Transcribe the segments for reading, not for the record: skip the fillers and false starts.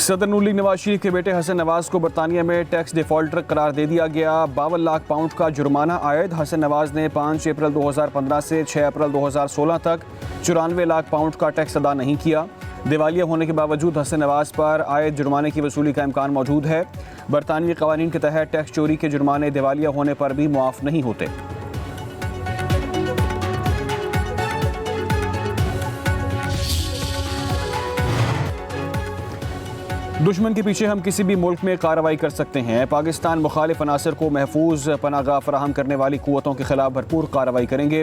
सदर नून लीग नवाज शरीफ के बेटे हसन नवाज को बरतानिया में टैक्स डिफॉल्टर करार दे दिया गया। 52 लाख पाउंड का जुर्माना आयद। हसन नवाज ने 5 अप्रैल 2015 से 6 अप्रैल 2016 तक 94 लाख पाउंड का टैक्स अदा नहीं किया। दिवालिया होने के बावजूद हसन नवाज पर आयद जुर्माने की वसूली का इम्कान मौजूद है। बरतानवी कवानीन के तहत टैक्स चोरी के जुर्माने दिवालिया होने पर भी मुआफ नहीं होते। दुश्मन के पीछे हम किसी भी मुल्क में कार्रवाई कर सकते हैं। पाकिस्तान मुखालिफ अनासर को महफूज पनागाह फराहम करने वाली कुव्वतों के खिलाफ भरपूर कार्रवाई करेंगे।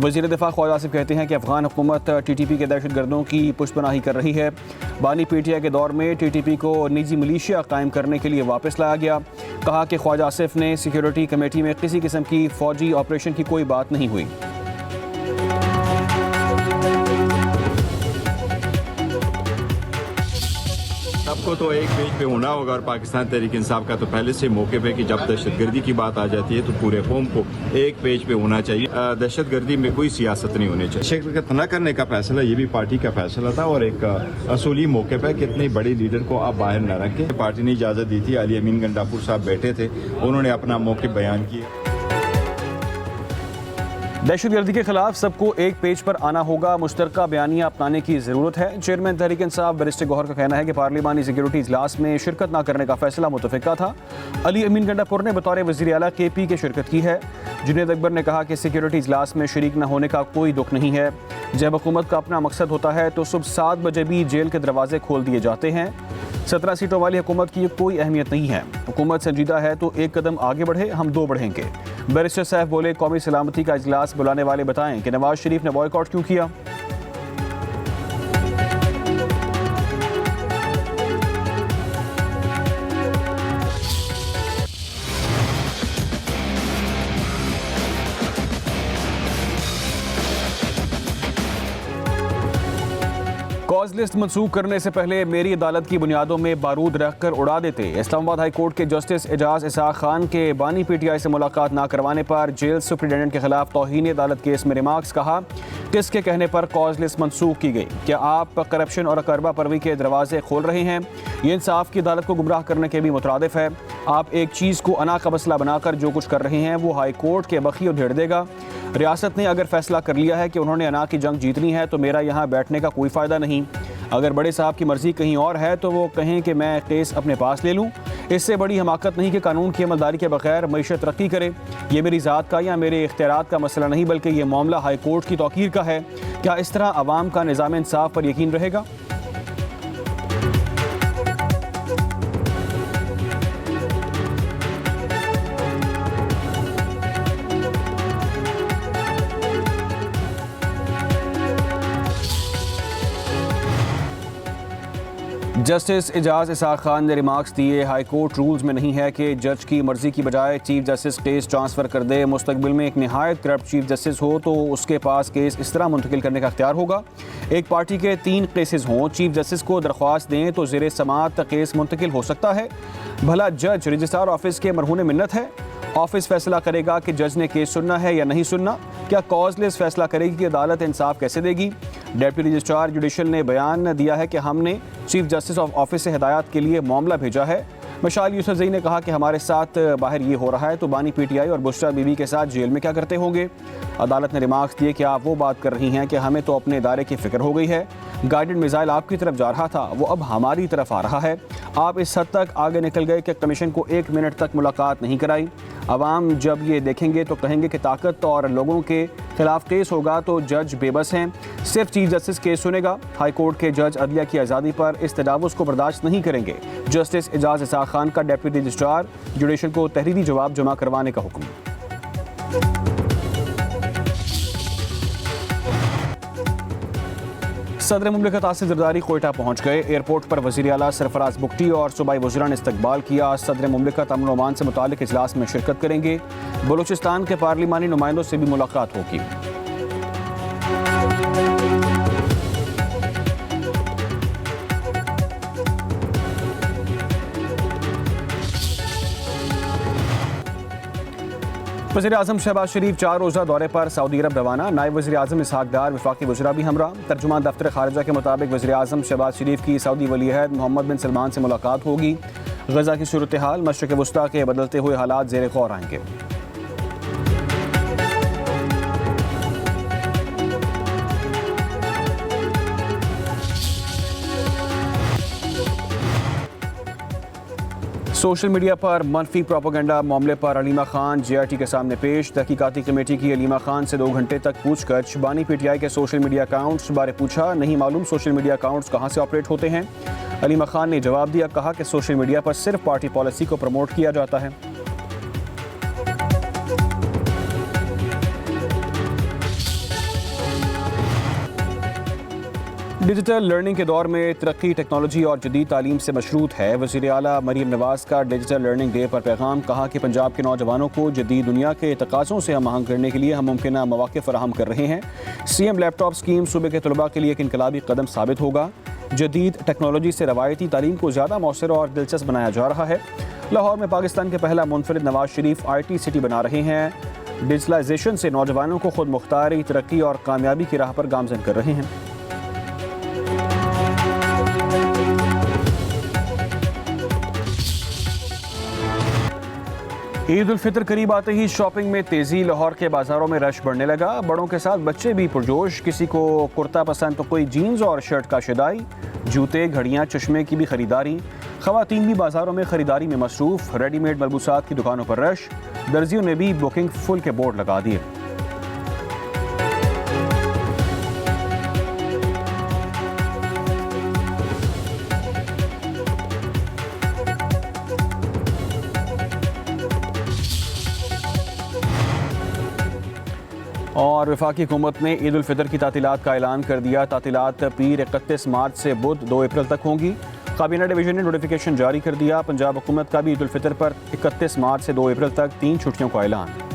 वज़ीर दिफा ख्वाजा आसिफ कहते हैं कि अफगान हुकूमत TTP के दहशत गर्दों की पुष्पनाही कर रही है। बानी पीटिया के दौर में TTP को निजी मिलिशिया कायम करने के लिए वापस लाया गया। कहा कि ख्वाजा आसिफ ने सिक्योरिटी कमेटी में किसी किस्म की फौजी ऑपरेशन की कोई बात नहीं हुई। सबको तो एक पेज पे होना होगा और पाकिस्तान तहरीक इंसाफ का तो पहले से मौके पे कि जब दहशतगर्दी की बात आ जाती है तो पूरे कौम को एक पेज पे होना चाहिए। दहशतगर्दी में कोई सियासत नहीं होनी चाहिए। शिरकत न करने का फैसला ये भी पार्टी का फैसला था और एक असूली मौके पर कि इतने बड़े लीडर को आप बाहर न रखें। पार्टी ने इजाजत दी थी। अली अमीन गंडापुर साहब बैठे थे, उन्होंने अपना मौके बयान किया। दहशतगर्दी के खिलाफ सबको एक पेज पर आना होगा। मुश्तरका बयानिया अपनाने की ज़रूरत है। चेयरमैन तहरीक इंसाफ बैरिस्टर गौहर का कहना है कि पार्लिमानी सिक्योरिटी इजलास में शिरकत न करने का फैसला मुतफ़िका था। अली अमीन गंडापुर ने बतौर वज़ीर आला KP के शिरकत की है। जुनैद अकबर ने कहा कि सिक्योरिटी इजलास में शरीक न होने का कोई दुख नहीं है। जब हुकूमत का अपना मकसद होता है तो सुबह 7 बजे भी जेल के दरवाजे खोल दिए जाते हैं। 17 सीटों वाली हुकूमत की कोई अहमियत नहीं है। हुकूमत संजीदा है तो एक कदम आगे बढ़े, हम 2 बढ़ेंगे। बैरिस्टर साहब बोले, कौमी सलामती का इजलास बुलाने वाले बताएं कि नवाज शरीफ ने बॉयकॉट क्यों किया। कॉज लिस्ट मंसूख करने से पहले मेरी अदालत की बुनियादों में बारूद रखकर उड़ा देते। इस्लामाबाद हाई कोर्ट के जस्टिस एजाज इसाक खान के बानी PTI से मुलाकात ना करवाने पर जेल सुप्रिटेंडेंट के खिलाफ तौहीन अदालत केस में रिमार्क्स। कहा, किसके कहने पर कॉज लिस्ट मंसूख की गई? क्या आप करप्शन और अकरबा परवी के दरवाजे खोल रहे हैं? ये इंसाफ की अदालत को गुमराह करने के भी मुतरादिफ है। आप एक चीज़ को अना का मसला बनाकर जो कुछ कर रहे हैं वो हाई कोर्ट के बखी उधेड़ देगा। रियासत ने अगर फैसला कर लिया है कि उन्होंने अना की जंग जीतनी है तो मेरा यहाँ बैठने का कोई फ़ायदा नहीं। अगर बड़े साहब की मर्ज़ी कहीं और है तो वो कहें कि मैं केस अपने पास ले लूँ। इससे बड़ी हमाकत नहीं कि कानून की अमलदारी के बगैर मईशत तरक्की करे। ये मेरी ज़ात का या मेरे इख्तियारात का मसला नहीं बल्कि ये मामला हाई कोर्ट की तौकीर का है। क्या इस तरह आवाम का निज़ाम इंसाफ पर यकीन रहेगा? जस्टिस एजाज इसाक खान ने रिमार्क्स दिए, हाई कोर्ट रूल्स में नहीं है कि जज की मर्जी की बजाय चीफ जस्टिस केस ट्रांसफ़र कर दे। मुस्तकबिल में एक नहायत करप्ट चीफ जस्टिस हो तो उसके पास केस इस तरह मुंतकिल करने का अख्तियार होगा। एक पार्टी के 3 केसेस हों, चीफ जस्टिस को दरख्वास्त दें तो ज़ेरे समात केस मुंतकिल हो सकता है। भला जज रजिस्ट्रार ऑफिस के मरहून मिन्नत है? ऑफिस फैसला करेगा कि जज ने केस सुनना है या नहीं सुनना। क्या कॉज लिस्ट फैसला करेगी कि अदालत इंसाफ कैसे देगी? डेप्यूटी रजिस्ट्रार जुडिशल ने बयान दिया है कि हमने चीफ जस्टिस ऑफ ऑफिस से हिदायत के लिए मामला भेजा है। मशाल यूसुफजई ने कहा कि हमारे साथ बाहर ये हो रहा है तो बानी PTI और बुशरा बीबी के साथ जेल में क्या करते होंगे। अदालत ने रिमार्क्स दिए कि आप वो बात कर रही हैं कि हमें तो अपने इदारे की फ़िक्र हो गई है। गाइडेड मिसाइल आपकी तरफ जा रहा था, वो अब हमारी तरफ आ रहा है। आप इस हद तक आगे निकल गए कि कमीशन को 1 मिनट तक मुलाकात नहीं कराई। अवाम जब ये देखेंगे तो कहेंगे कि ताकत और लोगों के खिलाफ केस होगा तो जज बेबस हैं। सिर्फ चीफ जस्टिस केस सुनेगा। हाई कोर्ट के जज अदलिया की आज़ादी पर इस तजावुज़ को बर्दाश्त नहीं करेंगे। जस्टिस एजाज इसाक खान का डेप्यूटी रजिस्ट्रार जुडिशल को तहरीरी जवाब जमा करवाने का हुक्म। सदर मुमलिकत आसिफ जरदारी कोयटा पहुँच गए। एयरपोर्ट पर वज़ीर आला सरफराज बुगटी और सूबाई वज़ीरान ने इस्तकबाल किया। सदर मुमलिकत अमन ओमान से मुतालिक इजलास में शिरकत करेंगे। बलूचिस्तान के पार्लिमानी नुमाइंदों से भी मुलाकात होगी। वज़ीर-ए-आज़म शहबाज शरीफ 4 रोज़ा दौरे पर सऊदी अरब रवाना। नायब वज़ीर-ए-आज़म इसहाक डार वफाकी वज़रा भी हमरा। तर्जुमान दफ्तर खारिजा के मुताबिक वज़ीर-ए-आज़म शहबाज शरीफ की सऊदी वली-अहद मोहम्मद बिन सलमान से मुलाकात होगी। गजा की सूरत हाल, मशरिक़ वुस्ता के बदलते हुए हालात ज़ेर गौर आएंगे। सोशल मीडिया पर मनफी प्रोपेगेंडा मामले पर अलीमा खान JRT के सामने पेश। तहकीकाती कमेटी की अलीमा खान से 2 घंटे तक पूछकर बानी PTI के सोशल मीडिया अकाउंट्स बारे पूछा। नहीं मालूम सोशल मीडिया अकाउंट्स कहां से ऑपरेट होते हैं। अलीमा खान ने जवाब दिया, कहा कि सोशल मीडिया पर सिर्फ पार्टी पॉलिसी को प्रमोट किया जाता है। डिजिटल लर्निंग के दौर में तरक्की टेक्नोलॉजी और जदीद तालीम से मशरूत है। वज़ीर आला मरीम नवाज का डिजिटल लर्निंग डे पर पैगाम, कहा कि पंजाब के नौजवानों को जदीद दुनिया के तकाज़ों से हम आहंग करने के लिए हम मुमकिन मौक़े फराहम कर रहे हैं। CM लैपटॉप स्कीम सूबे के तलबा के लिए एक इनकलाबी कदम साबित होगा। जदीद टेक्नोलॉजी से रवायती तालीम को ज़्यादा मौसर और दिलचस्प बनाया जा रहा है। लाहौर में पाकिस्तान के पहला मुनफरिद नवाज शरीफ IT सिटी बना रहे हैं। डिजिटलाइजेशन से नौजवानों को खुद मुख्तारी, तरक्की और कामयाबी की राह पर गामजन कर रहे हैं। ईद उल फितर करीब आते ही शॉपिंग में तेज़ी। लाहौर के बाज़ारों में रश बढ़ने लगा। बड़ों के साथ बच्चे भी पुरजोश। किसी को कुर्ता पसंद तो कोई जीन्स और शर्ट का शिदाई। जूते, घड़ियाँ, चश्मे की भी खरीदारी। ख़वातीन भी बाज़ारों में ख़रीदारी में मसरूफ़। रेडीमेड मलबूसात की दुकानों पर रश। दर्जियों ने भी बुकिंग फुल के बोर्ड लगा दिए। और वफाकी हुकूमत ने ईद उल फितर की तातीलात का ऐलान कर दिया। तातीलात पीर 31 मार्च से बुध 2 अप्रैल तक होंगी। काबीना डिवीज़न ने नोटिफिकेशन जारी कर दिया। पंजाब हुकूमत का भी ईद उल फितर पर 31 मार्च से 2 अप्रैल तक 3 छुट्टियों का ऐलान।